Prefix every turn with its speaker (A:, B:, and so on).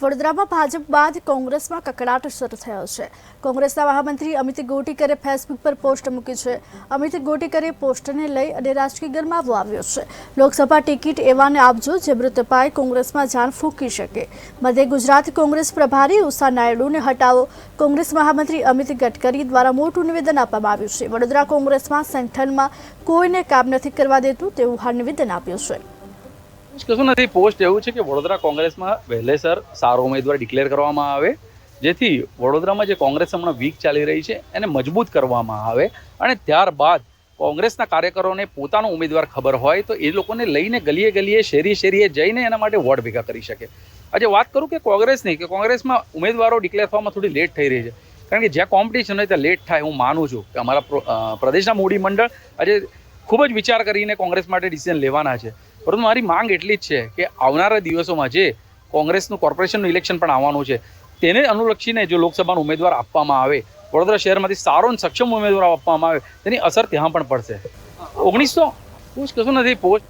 A: વડોદરામાં ભાજપ બાદ કોંગ્રેસમાં કકડાટ શરૂ થયો છે। કોંગ્રેસના મહામંત્રી અમિત ગોટીકરે ફેસબુક પર પોસ્ટ મૂકી છે। અમિત ગોટીકરે પોસ્ટને લઈ અને રાજકીય ગરમાવો આવ્યો છે। લોકસભા ટિકિટ એવાને આપજો જે મૃત પાય કોંગ્રેસમાં જાન ફૂંકી શકે। મધ્ય ગુજરાત કોંગ્રેસ પ્રભારી ઉષા નાયડુને હટાવો। કોંગ્રેસ મહામંત્રી અમિત ગડકરી દ્વારા મોટું નિવેદન આપવામાં આવ્યું છે। વડોદરા કોંગ્રેસમાં સંગઠનમાં કોઈને કામ નથી કરવા દેતું તેવું નિવેદન આપ્યું છે।
B: કશું નથી। પોસ્ટ એવું છે કે વડોદરા કોંગ્રેસમાં વહેલેસર સારો ઉમેદવાર ડિક્લેર કરવામાં આવે, જેથી વડોદરામાં જે કોંગ્રેસ હમણાં વીક ચાલી રહી છે એને મજબૂત કરવામાં આવે અને ત્યારબાદ કોંગ્રેસના કાર્યકરોને પોતાનો ઉમેદવાર ખબર હોય તો એ લોકોને લઈને ગલીએ ગલીએ શેરીએ શેરીએ જઈને એના માટે વોટ ભેગા કરી શકે। આજે વાત કરું કે કોંગ્રેસની, કે કોંગ્રેસમાં ઉમેદવારો ડિક્લેર થવામાં થોડી લેટ થઈ રહી છે, કારણ કે જ્યાં કોમ્પિટિશન હોય ત્યાં લેટ થાય। હું માનું છું કે અમારા પ્રદેશના મોવડી મંડળ આજે ખૂબ જ વિચાર કરીને કોંગ્રેસ માટે ડિસિઝન લેવાના છે। પરંતુ મારી માંગ એટલી જ છે કે આવનારા દિવસોમાં જે કોંગ્રેસનું કોર્પોરેશનનું ઇલેક્શન પણ આવવાનું છે તેને અનુલક્ષીને જો લોકસભાનો ઉમેદવાર આપવામાં આવે, વડોદરા શહેરમાંથી સારો અને સક્ષમ ઉમેદવાર આપવામાં આવે, તેની અસર ત્યાં પણ પડશે। 1900 કશું નથી। પોસ્ટ